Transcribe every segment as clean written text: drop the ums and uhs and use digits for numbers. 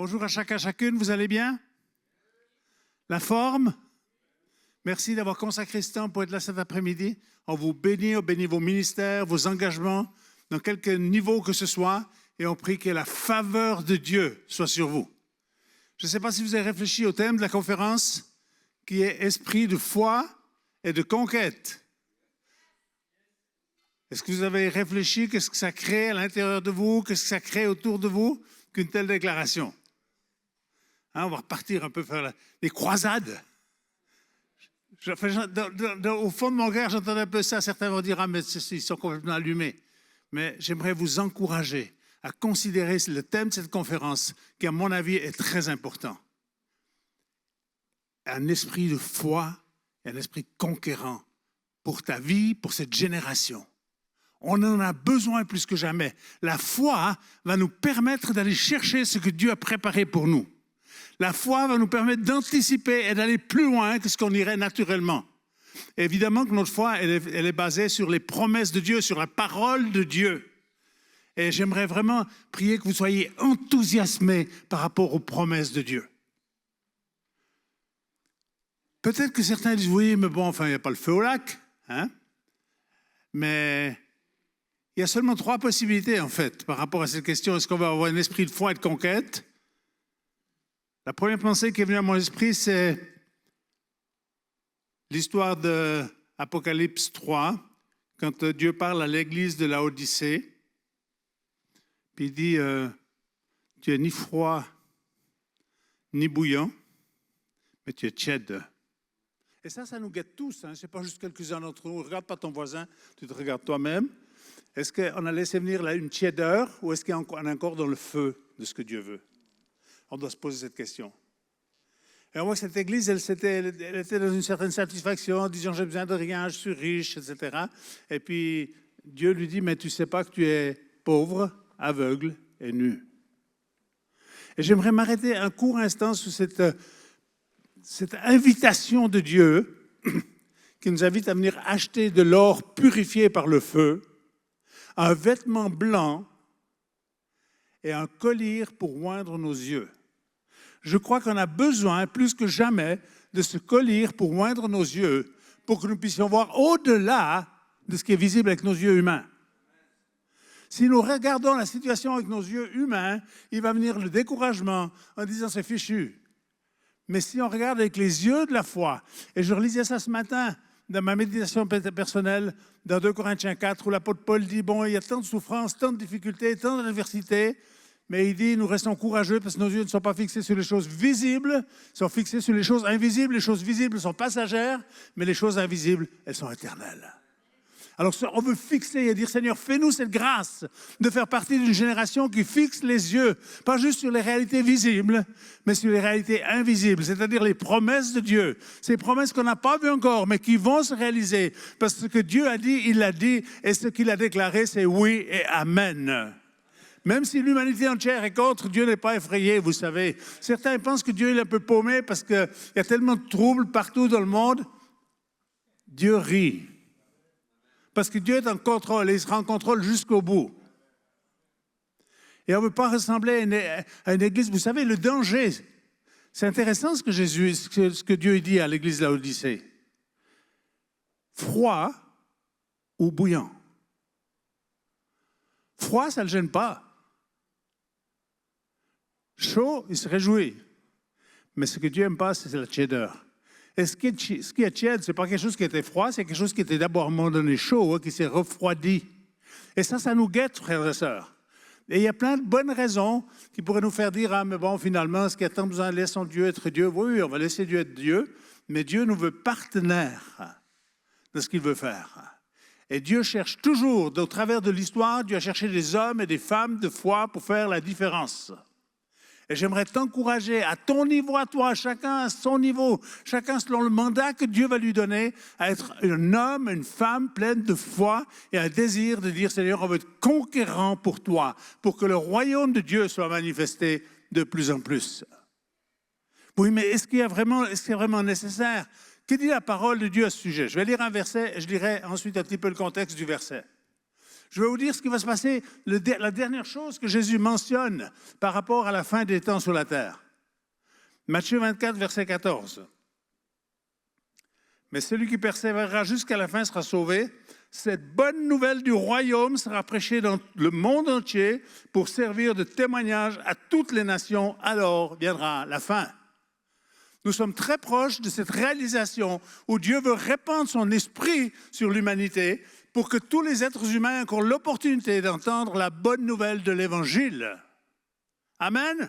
Bonjour à chacun, chacune, vous allez bien? La forme? Merci d'avoir consacré ce temps pour être là cet après-midi. On vous bénit, on bénit vos ministères, vos engagements, dans quelque niveau que ce soit, et on prie que la faveur de Dieu soit sur vous. Je ne sais pas si vous avez réfléchi au thème de la conférence, qui est esprit de foi et de conquête. Est-ce que vous avez réfléchi qu'est-ce que ça crée à l'intérieur de vous, qu'est-ce que ça crée autour de vous qu'une telle déclaration? Hein, on va repartir un peu faire des croisades. Au fond de mon cœur, j'entends un peu ça. Certains vont dire, ah, mais ils sont complètement allumés. Mais j'aimerais vous encourager à considérer le thème de cette conférence, qui, à mon avis, est très important. Un esprit de foi et un esprit conquérant pour ta vie, pour cette génération. On en a besoin plus que jamais. La foi va nous permettre d'aller chercher ce que Dieu a préparé pour nous. La foi va nous permettre d'anticiper et d'aller plus loin que ce qu'on irait naturellement. Et évidemment que notre foi, elle est basée sur les promesses de Dieu, sur la parole de Dieu. Et j'aimerais vraiment prier que vous soyez enthousiasmés par rapport aux promesses de Dieu. Peut-être que certains disent, oui, mais bon, enfin, il n'y a pas le feu au lac. Hein? Mais il y a seulement 3 possibilités, en fait, par rapport à cette question. Est-ce qu'on va avoir un esprit de foi et de conquête? La première pensée qui est venue à mon esprit, c'est l'histoire de Apocalypse 3, quand Dieu parle à l'église de Laodicée. Puis il dit, tu es ni froid, ni bouillant, mais tu es tiède. Et ça nous guette tous. Hein? Ce n'est pas juste quelques-uns d'entre nous. Regarde pas ton voisin, tu te regardes toi-même. Est-ce qu'on a laissé venir là une tiédeur ou est-ce qu'on est encore dans le feu de ce que Dieu veut? On doit se poser cette question. Et moi, cette église, elle était dans une certaine satisfaction, en disant, j'ai besoin de rien, je suis riche, etc. Et puis, Dieu lui dit, mais tu ne sais pas que tu es pauvre, aveugle et nu. Et j'aimerais m'arrêter un court instant sur cette invitation de Dieu qui nous invite à venir acheter de l'or purifié par le feu, un vêtement blanc et un collier pour oindre nos yeux. Je crois qu'on a besoin, plus que jamais, de ce collier pour oindre nos yeux, pour que nous puissions voir au-delà de ce qui est visible avec nos yeux humains. Si nous regardons la situation avec nos yeux humains, il va venir le découragement en disant c'est fichu. Mais si on regarde avec les yeux de la foi, et je relisais ça ce matin dans ma méditation personnelle, dans 2 Corinthiens 4, où l'apôtre Paul dit, bon, il y a tant de souffrances, tant de difficultés, tant d'adversités, mais il dit, nous restons courageux parce que nos yeux ne sont pas fixés sur les choses visibles, ils sont fixés sur les choses invisibles. Les choses visibles sont passagères, mais les choses invisibles, elles sont éternelles. Alors, on veut fixer et dire, Seigneur, fais-nous cette grâce de faire partie d'une génération qui fixe les yeux, pas juste sur les réalités visibles, mais sur les réalités invisibles, c'est-à-dire les promesses de Dieu. Ces promesses qu'on n'a pas vues encore, mais qui vont se réaliser. Parce que ce que Dieu a dit, il l'a dit, et ce qu'il a déclaré, c'est oui et amen. Même si l'humanité entière est contre, Dieu n'est pas effrayé, vous savez. Certains pensent que Dieu est un peu paumé parce qu'il y a tellement de troubles partout dans le monde. Dieu rit. Parce que Dieu est en contrôle et il sera en contrôle jusqu'au bout. Et on ne veut pas ressembler à une église. Vous savez, le danger, c'est intéressant ce que Dieu dit à l'église de Laodicée. Froid ou bouillant. Froid, ça ne le gêne pas. Chaud, il se réjouit. Mais ce que Dieu n'aime pas, c'est la tiédeur. Et ce qui est tiède, ce n'est pas quelque chose qui était froid, c'est quelque chose qui était d'abord à un moment donné chaud, qui s'est refroidi. Et ça nous guette, frères et sœurs. Et il y a plein de bonnes raisons qui pourraient nous faire dire, ah, mais bon, finalement, est-ce qu'il y a tant besoin de laisser Dieu être Dieu? Oui, on va laisser Dieu être Dieu, mais Dieu nous veut partenaires de ce qu'il veut faire. Et Dieu cherche toujours, au travers de l'histoire, Dieu a cherché des hommes et des femmes de foi pour faire la différence. Et j'aimerais t'encourager à ton niveau, à toi, chacun à son niveau, chacun selon le mandat que Dieu va lui donner, à être un homme, une femme pleine de foi et un désir de dire, Seigneur, on veut être conquérant pour toi, pour que le royaume de Dieu soit manifesté de plus en plus. Oui, mais est-ce qu'il y a vraiment nécessaire? Que dit la parole de Dieu à ce sujet? Je vais lire un verset et je lirai ensuite un petit peu le contexte du verset. Je vais vous dire ce qui va se passer, la dernière chose que Jésus mentionne par rapport à la fin des temps sur la terre. Matthieu 24, verset 14. Mais celui qui persévérera jusqu'à la fin sera sauvé. Cette bonne nouvelle du royaume sera prêchée dans le monde entier pour servir de témoignage à toutes les nations. Alors viendra la fin. Nous sommes très proches de cette réalisation où Dieu veut répandre son esprit sur l'humanité pour que tous les êtres humains aient encore l'opportunité d'entendre la bonne nouvelle de l'Évangile. Amen.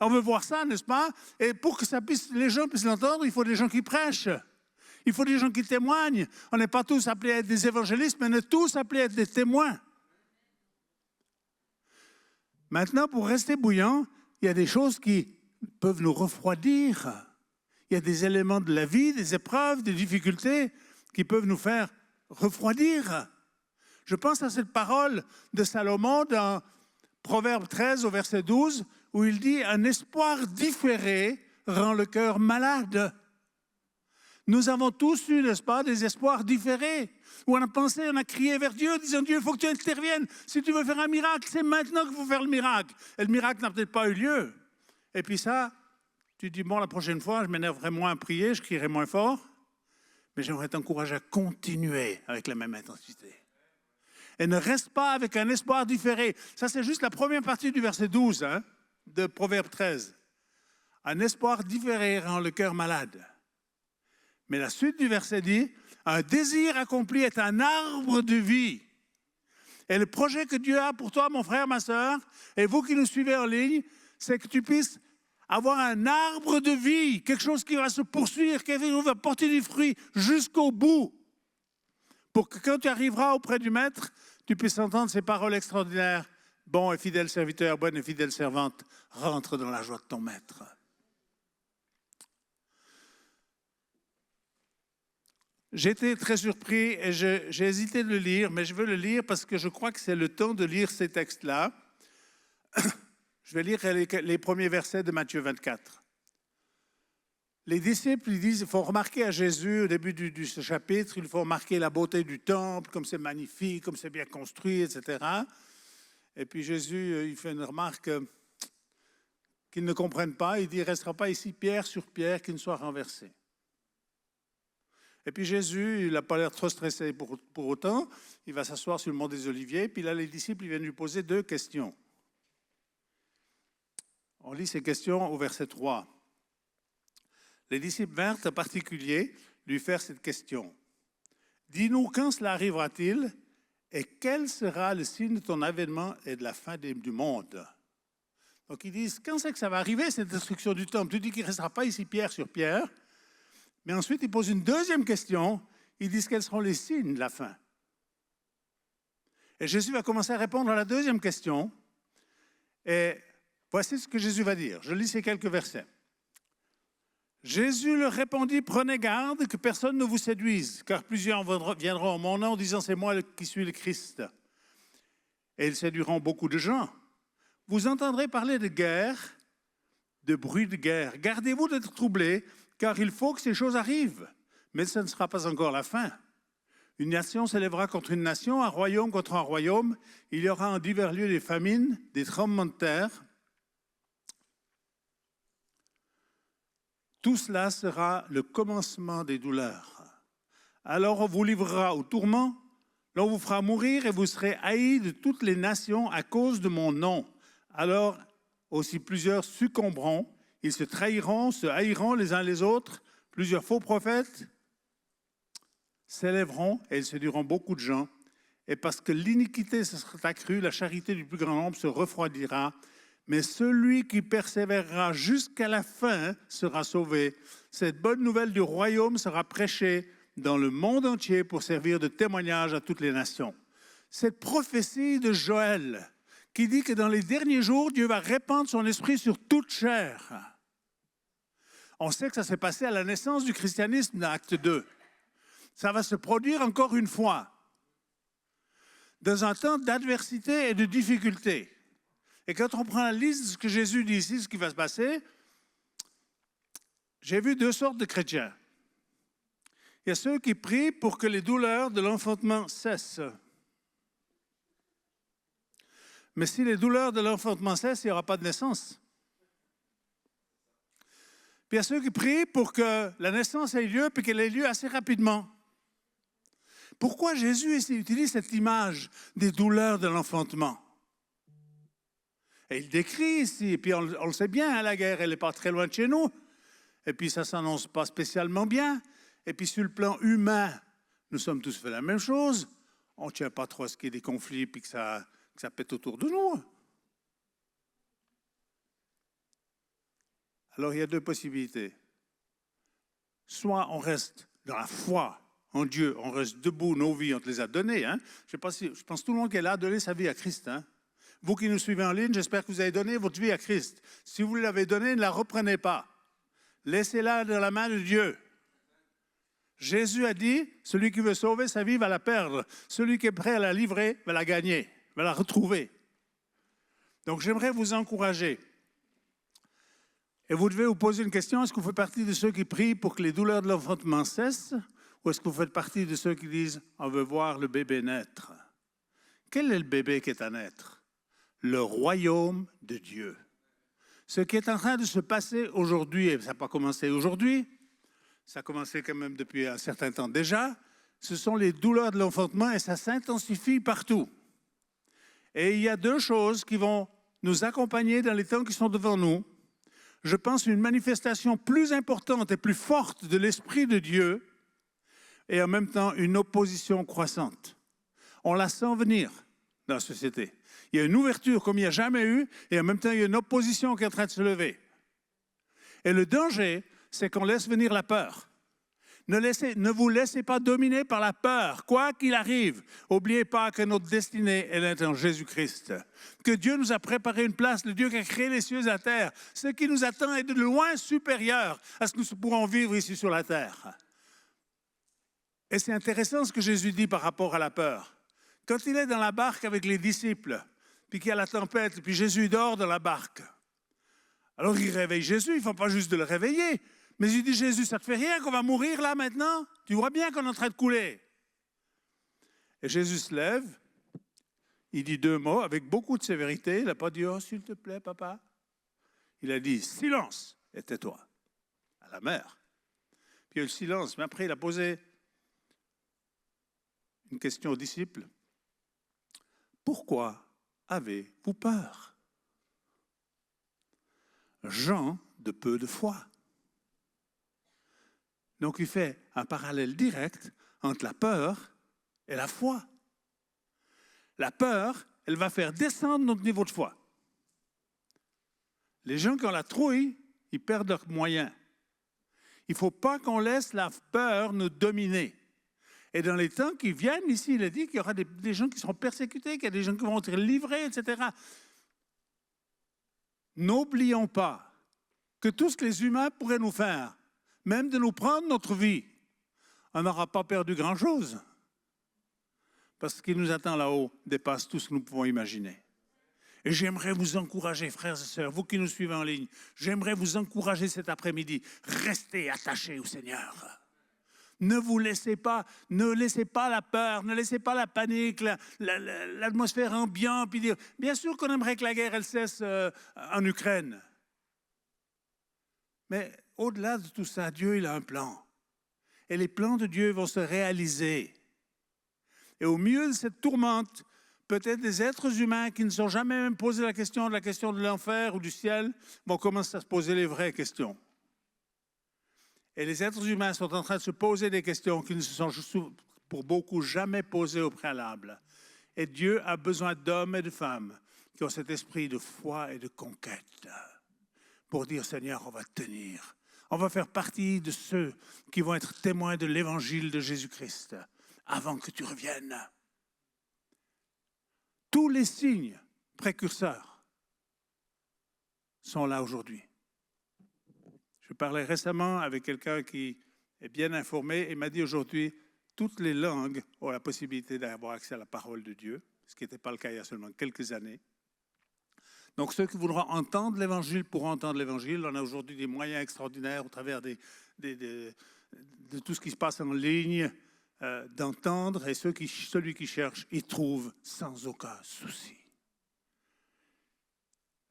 On veut voir ça, n'est-ce pas? Et pour que les gens puissent l'entendre, il faut des gens qui prêchent. Il faut des gens qui témoignent. On n'est pas tous appelés à être des évangélistes, mais on est tous appelés à être des témoins. Maintenant, pour rester bouillant, il y a des choses qui peuvent nous refroidir. Il y a des éléments de la vie, des épreuves, des difficultés qui peuvent nous faire refroidir. Je pense à cette parole de Salomon dans Proverbe 13 au verset 12, où il dit « Un espoir différé rend le cœur malade ». Nous avons tous eu, n'est-ce pas, des espoirs différés, où on a pensé, on a crié vers Dieu, disant « Dieu, il faut que tu interviennes. Si tu veux faire un miracle, c'est maintenant qu'il faut faire le miracle. » Et le miracle n'a peut-être pas eu lieu. Et puis ça, tu dis « Bon, la prochaine fois, je m'énerverai moins à prier, je crierai moins fort. » Mais j'aimerais t'encourager à continuer avec la même intensité. Et ne reste pas avec un espoir différé. Ça, c'est juste la première partie du verset 12 de Proverbe 13. Un espoir différé rend le cœur malade. Mais la suite du verset dit, un désir accompli est un arbre de vie. Et le projet que Dieu a pour toi, mon frère, ma sœur, et vous qui nous suivez en ligne, c'est que tu puisses avoir un arbre de vie, quelque chose qui va se poursuivre, quelque chose qui va porter du fruit jusqu'au bout, pour que quand tu arriveras auprès du Maître, tu puisses entendre ces paroles extraordinaires. Bon et fidèle serviteur, bonne et fidèle servante, rentre dans la joie de ton Maître. J'étais très surpris et j'ai hésité de le lire, mais je veux le lire parce que je crois que c'est le temps de lire ces textes-là. Je vais lire les premiers versets de Matthieu 24. Les disciples, ils disent, il faut remarquer à Jésus, au début de ce chapitre, il faut remarquer la beauté du temple, comme c'est magnifique, comme c'est bien construit, etc. Et puis Jésus, il fait une remarque qu'ils ne comprennent pas. Il dit, il ne restera pas ici pierre sur pierre qui ne soit renversée. Et puis Jésus, il n'a pas l'air trop stressé pour autant. Il va s'asseoir sur le mont des Oliviers. Puis là, les disciples ils viennent lui poser 2 questions. On lit ces questions au verset 3. Les disciples vinrent en particulier lui faire cette question. « Dis-nous quand cela arrivera-t-il et quel sera le signe de ton avènement et de la fin du monde ?» Donc ils disent, quand c'est que ça va arriver cette destruction du temple? Tu dis qu'il ne restera pas ici pierre sur pierre. Mais ensuite, ils posent une deuxième question. Ils disent quels seront les signes de la fin. Et Jésus va commencer à répondre à la deuxième question. Et voici ce que Jésus va dire. Je lis ces quelques versets. Jésus leur répondit, prenez garde que personne ne vous séduise, car plusieurs viendront en mon nom en disant c'est moi qui suis le Christ. Et ils séduiront beaucoup de gens. Vous entendrez parler de guerre, de bruit de guerre. Gardez-vous d'être troublés, car il faut que ces choses arrivent. Mais ce ne sera pas encore la fin. Une nation s'élèvera contre une nation, un royaume contre un royaume. Il y aura en divers lieux des famines, des tremblements de terre. Tout cela sera le commencement des douleurs. Alors on vous livrera au tourment, l'on vous fera mourir et vous serez haïs de toutes les nations à cause de mon nom. Alors aussi plusieurs succomberont, ils se trahiront, se haïront les uns les autres, plusieurs faux prophètes s'élèveront et ils séduiront beaucoup de gens. Et parce que l'iniquité se sera accrue, la charité du plus grand nombre se refroidira. Mais celui qui persévérera jusqu'à la fin sera sauvé. Cette bonne nouvelle du royaume sera prêchée dans le monde entier pour servir de témoignage à toutes les nations. Cette prophétie de Joël qui dit que dans les derniers jours, Dieu va répandre son esprit sur toute chair. On sait que ça s'est passé à la naissance du christianisme dans Acte 2. Ça va se produire encore une fois, dans un temps d'adversité et de difficulté. Et quand on prend la liste de ce que Jésus dit ici, ce qui va se passer, j'ai vu 2 sortes de chrétiens. Il y a ceux qui prient pour que les douleurs de l'enfantement cessent. Mais si les douleurs de l'enfantement cessent, il n'y aura pas de naissance. Puis il y a ceux qui prient pour que la naissance ait lieu, puis qu'elle ait lieu assez rapidement. Pourquoi Jésus utilise cette image des douleurs de l'enfantement? Et il décrit ici, et puis on le sait bien, hein, la guerre, elle n'est pas très loin de chez nous. Et puis ça ne s'annonce pas spécialement bien. Et puis sur le plan humain, nous sommes tous fait la même chose. On ne tient pas trop à ce qu'il y ait des conflits et que ça pète autour de nous. Alors il y a deux possibilités. Soit on reste dans la foi en Dieu, on reste debout, nos vies, on te les a données. Hein? Je pense que tout le monde qui est là a donné sa vie à Christ. Hein? Vous qui nous suivez en ligne, j'espère que vous avez donné votre vie à Christ. Si vous l'avez donnée, ne la reprenez pas. Laissez-la dans la main de Dieu. Jésus a dit, celui qui veut sauver sa vie va la perdre. Celui qui est prêt à la livrer va la gagner, va la retrouver. Donc j'aimerais vous encourager. Et vous devez vous poser une question, est-ce que vous faites partie de ceux qui prient pour que les douleurs de l'enfantement cessent? Ou est-ce que vous faites partie de ceux qui disent, on veut voir le bébé naître? Quel est le bébé qui est à naître? Le royaume de Dieu. Ce qui est en train de se passer aujourd'hui, et ça n'a pas commencé aujourd'hui, ça a commencé quand même depuis un certain temps déjà, ce sont les douleurs de l'enfantement et ça s'intensifie partout. Et il y a deux choses qui vont nous accompagner dans les temps qui sont devant nous. Je pense une manifestation plus importante et plus forte de l'Esprit de Dieu et en même temps une opposition croissante. On la sent venir dans la société. Il y a une ouverture comme il n'y a jamais eu et en même temps il y a une opposition qui est en train de se lever. Et le danger, c'est qu'on laisse venir la peur. Ne vous laissez pas dominer par la peur, quoi qu'il arrive. N'oubliez pas que notre destinée, elle est en Jésus-Christ. Que Dieu nous a préparé une place, le Dieu qui a créé les cieux et la terre. Ce qui nous attend est de loin supérieur à ce que nous pourrons vivre ici sur la terre. Et c'est intéressant ce que Jésus dit par rapport à la peur. Quand il est dans la barque avec les disciples, puis qu'il y a la tempête, puis Jésus dort dans la barque. Alors il réveille Jésus, il ne faut pas juste de le réveiller. Mais il dit, Jésus, ça ne te fait rien qu'on va mourir là maintenant? Tu vois bien qu'on est en train de couler. Et Jésus se lève, il dit deux mots avec beaucoup de sévérité. Il n'a pas dit, oh, s'il te plaît, papa. Il a dit, silence, et tais-toi, à la mer. Puis il y a eu le silence, mais après il a posé une question aux disciples. Pourquoi avez-vous peur? Gens de peu de foi. Donc, il fait un parallèle direct entre la peur et la foi. La peur, elle va faire descendre notre niveau de foi. Les gens qui ont la trouille, ils perdent leurs moyens. Il ne faut pas qu'on laisse la peur nous dominer. Et dans les temps qui viennent, ici, il a dit qu'il y aura des gens qui seront persécutés, qu'il y a des gens qui vont être livrés, etc. N'oublions pas que tout ce que les humains pourraient nous faire, même de nous prendre notre vie, on n'aura pas perdu grand-chose. Parce que ce qui nous attend là-haut dépasse tout ce que nous pouvons imaginer. Et j'aimerais vous encourager, frères et sœurs, vous qui nous suivez en ligne, j'aimerais vous encourager cet après-midi. Restez attachés au Seigneur. Ne laissez pas la peur, ne laissez pas la panique, l'atmosphère ambiante. Puis dire, bien sûr qu'on aimerait que la guerre elle cesse en Ukraine. Mais au-delà de tout ça, Dieu il a un plan. Et les plans de Dieu vont se réaliser. Et au milieu de cette tourmente, peut-être des êtres humains qui ne sont jamais même posé la question de l'enfer ou du ciel vont commencer à se poser les vraies questions. Et les êtres humains sont en train de se poser des questions qui ne se sont pour beaucoup jamais posées au préalable. Et Dieu a besoin d'hommes et de femmes qui ont cet esprit de foi et de conquête pour dire, Seigneur, on va tenir. On va faire partie de ceux qui vont être témoins de l'évangile de Jésus-Christ avant que tu reviennes. Tous les signes précurseurs sont là aujourd'hui. Je parlais récemment avec quelqu'un qui est bien informé et m'a dit aujourd'hui, toutes les langues ont la possibilité d'avoir accès à la parole de Dieu, ce qui n'était pas le cas il y a seulement quelques années. Donc ceux qui voudront entendre l'Évangile pourront entendre l'Évangile. On a aujourd'hui des moyens extraordinaires au travers de tout ce qui se passe en ligne, d'entendre. Et celui qui cherche, il trouve sans aucun souci.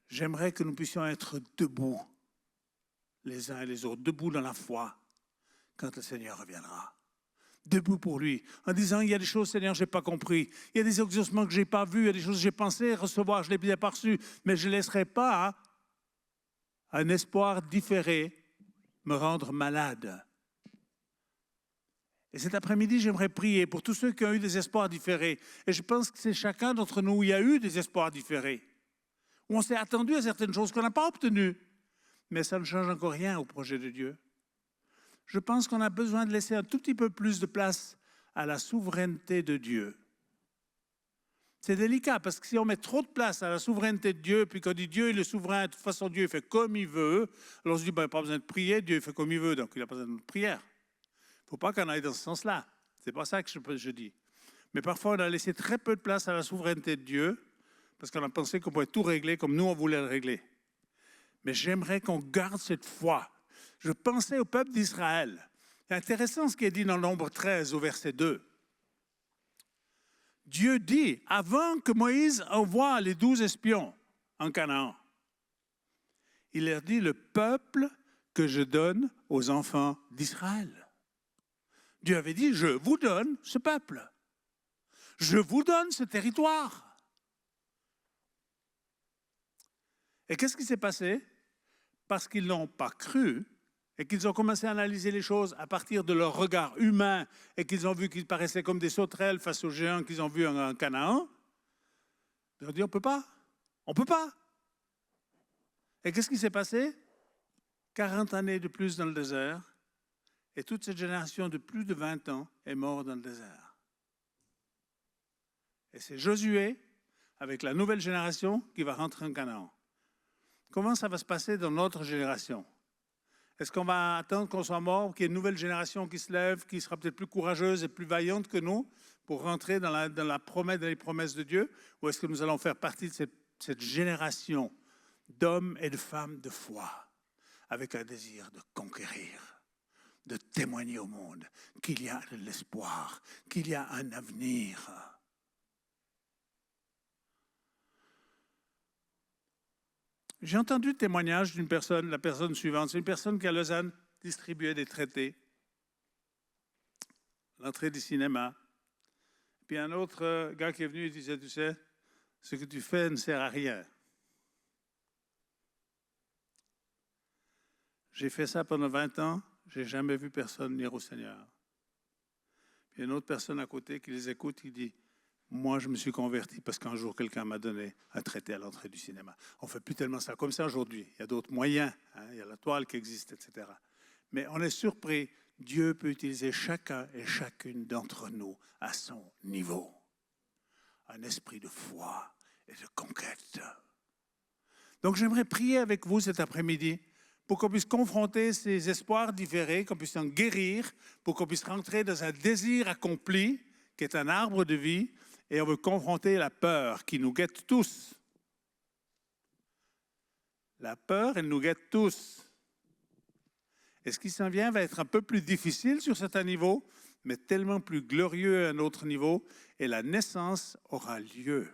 J'aimerais que nous puissions être debout, les uns et les autres, debout dans la foi, quand le Seigneur reviendra. Debout pour lui, en disant, il y a des choses, Seigneur, je n'ai pas compris. Il y a des exaucements que je n'ai pas vus, il y a des choses que j'ai pensé recevoir, je ne les ai pas reçues, mais je ne laisserai pas un espoir différé me rendre malade. Et cet après-midi, j'aimerais prier pour tous ceux qui ont eu des espoirs différés. Et je pense que c'est chacun d'entre nous où il y a eu des espoirs différés, où on s'est attendu à certaines choses qu'on n'a pas obtenues. Mais ça ne change encore rien au projet de Dieu. Je pense qu'on a besoin de laisser un tout petit peu plus de place à la souveraineté de Dieu. C'est délicat, parce que si on met trop de place à la souveraineté de Dieu, puis qu'on dit Dieu est le souverain, de toute façon Dieu fait comme il veut, alors on se dit, ben, pas besoin de prier, Dieu fait comme il veut, donc il n'a pas besoin de prière. Il ne faut pas qu'on aille dans ce sens-là. C'est pas ça que je dis. Mais parfois, on a laissé très peu de place à la souveraineté de Dieu, parce qu'on a pensé qu'on pouvait tout régler comme nous, on voulait le régler. Mais j'aimerais qu'on garde cette foi. Je pensais au peuple d'Israël. C'est intéressant ce qui est dit dans Nombre 13 au verset 2. Dieu dit, avant que Moïse envoie les 12 espions en Canaan, il leur dit, le peuple que je donne aux enfants d'Israël. Dieu avait dit, je vous donne ce peuple. Je vous donne ce territoire. Et qu'est-ce qui s'est passé? Parce qu'ils n'ont pas cru et qu'ils ont commencé à analyser les choses à partir de leur regard humain et qu'ils ont vu qu'ils paraissaient comme des sauterelles face aux géants qu'ils ont vus en Canaan, ils ont dit, on ne peut pas. On ne peut pas. Et qu'est-ce qui s'est passé? 40 années de plus dans le désert et toute cette génération de plus de 20 ans est morte dans le désert. Et c'est Josué, avec la nouvelle génération, qui va rentrer en Canaan. Comment ça va se passer dans notre génération? Est-ce qu'on va attendre qu'on soit mort, qu'il y ait une nouvelle génération qui se lève, qui sera peut-être plus courageuse et plus vaillante que nous pour rentrer dans les promesses de Dieu? Ou est-ce que nous allons faire partie de cette génération d'hommes et de femmes de foi, avec un désir de conquérir, de témoigner au monde qu'il y a de l'espoir, qu'il y a un avenir? J'ai entendu le témoignage d'une personne, la personne suivante. C'est une personne qui, à Lausanne, distribuait des traités. L'entrée du cinéma. Puis un autre gars qui est venu, il disait, tu sais, ce que tu fais ne sert à rien. J'ai fait ça pendant 20 ans, je n'ai jamais vu personne venir au Seigneur. Puis une autre personne à côté qui les écoute, il dit, moi, je me suis converti parce qu'un jour, quelqu'un m'a donné un traité à l'entrée du cinéma. On ne fait plus tellement ça comme ça aujourd'hui. Il y a d'autres moyens. Il y a la toile qui existe, etc. Mais on est surpris. Dieu peut utiliser chacun et chacune d'entre nous à son niveau. Un esprit de foi et de conquête. Donc, j'aimerais prier avec vous cet après-midi pour qu'on puisse confronter ces espoirs différés, qu'on puisse en guérir, pour qu'on puisse rentrer dans un désir accompli, qui est un arbre de vie. Et on veut confronter la peur qui nous guette tous. La peur, elle nous guette tous. Et ce qui s'en vient va être un peu plus difficile sur certains niveaux, mais tellement plus glorieux à un autre niveau, et la naissance aura lieu.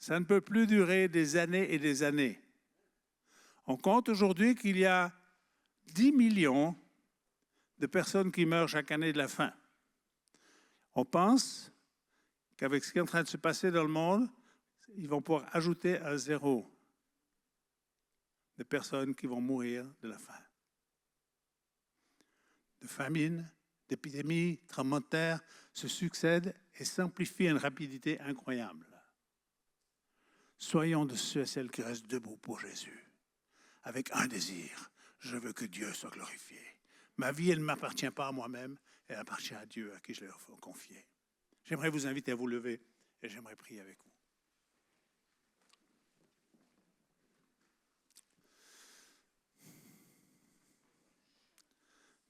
Ça ne peut plus durer des années et des années. On compte aujourd'hui qu'il y a 10 millions de personnes qui meurent chaque année de la faim. On pense qu'avec ce qui est en train de se passer dans le monde, ils vont pouvoir ajouter un zéro de personnes qui vont mourir de la faim. De famine, d'épidémies, tremblements de terre se succèdent et s'amplifient à une rapidité incroyable. Soyons de ceux et celles qui restent debout pour Jésus, avec un désir, je veux que Dieu soit glorifié. Ma vie, elle ne m'appartient pas à moi-même, elle appartient à Dieu, à qui je l'ai confiée. J'aimerais vous inviter à vous lever et j'aimerais prier avec vous.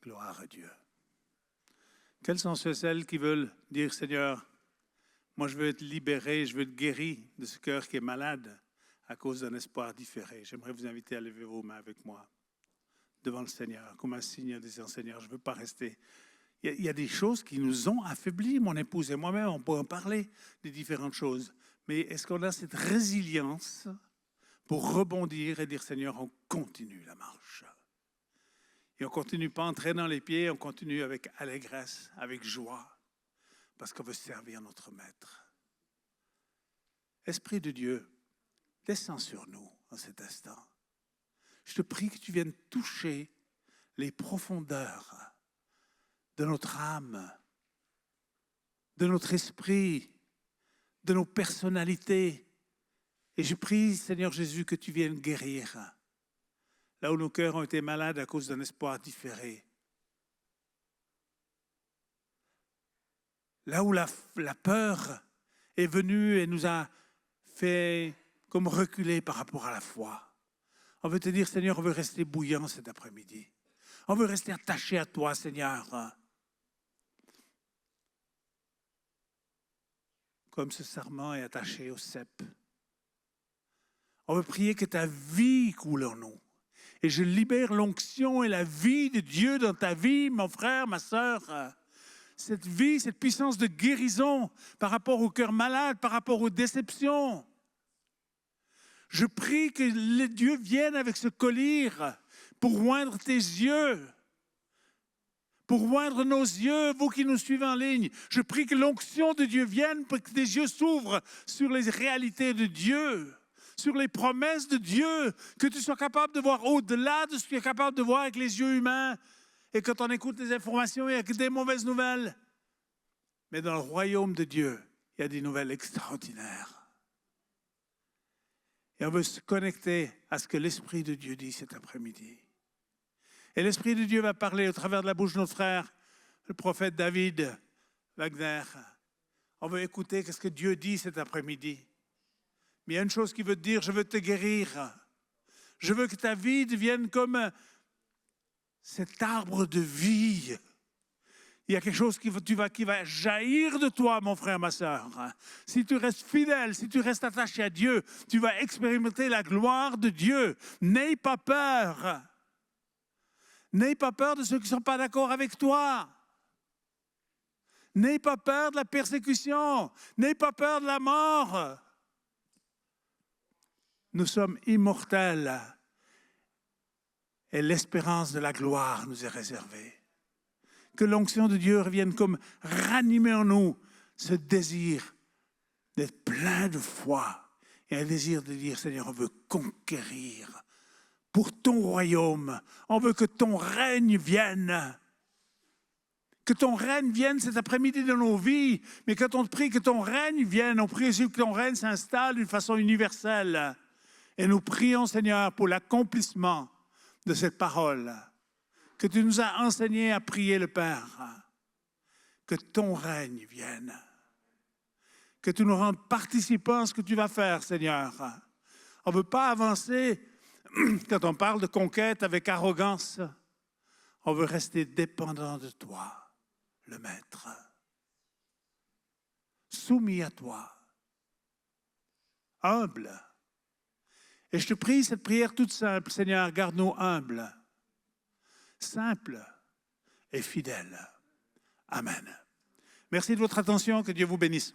Gloire à Dieu. Quels sont ceux et celles qui veulent dire, Seigneur, moi je veux être libéré, je veux être guéri de ce cœur qui est malade à cause d'un espoir différé. J'aimerais vous inviter à lever vos mains avec moi devant le Seigneur, comme un signe en disant, Seigneur, je ne veux pas rester. Il y a des choses qui nous ont affaiblis, mon épouse et moi-même, on peut en parler des différentes choses. Mais est-ce qu'on a cette résilience pour rebondir et dire, Seigneur, on continue la marche. Et on ne continue pas en traînant les pieds, on continue avec allégresse, avec joie, parce qu'on veut servir notre Maître. Esprit de Dieu, descends sur nous en cet instant. Je te prie que tu viennes toucher les profondeurs de notre âme, de notre esprit, de nos personnalités. Et je prie, Seigneur Jésus, que tu viennes guérir là où nos cœurs ont été malades à cause d'un espoir différé. Là où la peur est venue et nous a fait comme reculer par rapport à la foi. On veut te dire, Seigneur, on veut rester bouillant cet après-midi. On veut rester attaché à toi, Seigneur. Comme ce sarment est attaché au cep. On veut prier que ta vie coule en nous. Et je libère l'onction et la vie de Dieu dans ta vie, mon frère, ma sœur. Cette vie, cette puissance de guérison par rapport au cœur malade, par rapport aux déceptions. Je prie que Dieu vienne avec ce collier pour oindre tes yeux, pour oindre nos yeux, vous qui nous suivez en ligne. Je prie que l'onction de Dieu vienne pour que tes yeux s'ouvrent sur les réalités de Dieu, sur les promesses de Dieu, que tu sois capable de voir au-delà de ce que tu es capable de voir avec les yeux humains. Et quand on écoute les informations, il n'y a que des mauvaises nouvelles. Mais dans le royaume de Dieu, il y a des nouvelles extraordinaires. Et on veut se connecter à ce que l'Esprit de Dieu dit cet après-midi. Et l'Esprit de Dieu va parler au travers de la bouche de notre frère, le prophète David Wagner. On veut écouter ce que Dieu dit cet après-midi. Mais il y a une chose qu'il veut te dire, je veux te guérir. Je veux que ta vie devienne comme cet arbre de vie. Il y a quelque chose qui va jaillir de toi, mon frère, ma sœur. Si tu restes fidèle, si tu restes attaché à Dieu, tu vas expérimenter la gloire de Dieu. N'aie pas peur. N'aie pas peur de ceux qui ne sont pas d'accord avec toi. N'aie pas peur de la persécution. N'aie pas peur de la mort. Nous sommes immortels et l'espérance de la gloire nous est réservée. Que l'onction de Dieu revienne comme ranimer en nous ce désir d'être plein de foi et un désir de dire, Seigneur, on veut conquérir pour ton royaume. On veut que ton règne vienne. Que ton règne vienne cet après-midi dans nos vies. Mais quand on te prie que ton règne vienne, on prie aussi que ton règne s'installe d'une façon universelle. Et nous prions, Seigneur, pour l'accomplissement de cette parole que tu nous as enseigné à prier le Père. Que ton règne vienne. Que tu nous rendes participants à ce que tu vas faire, Seigneur. On ne veut pas avancer quand on parle de conquête avec arrogance. On veut rester dépendant de toi, le Maître. Soumis à toi. Humble. Et je te prie cette prière toute simple, Seigneur, garde-nous humbles, simples et fidèles. Amen. Merci de votre attention, que Dieu vous bénisse.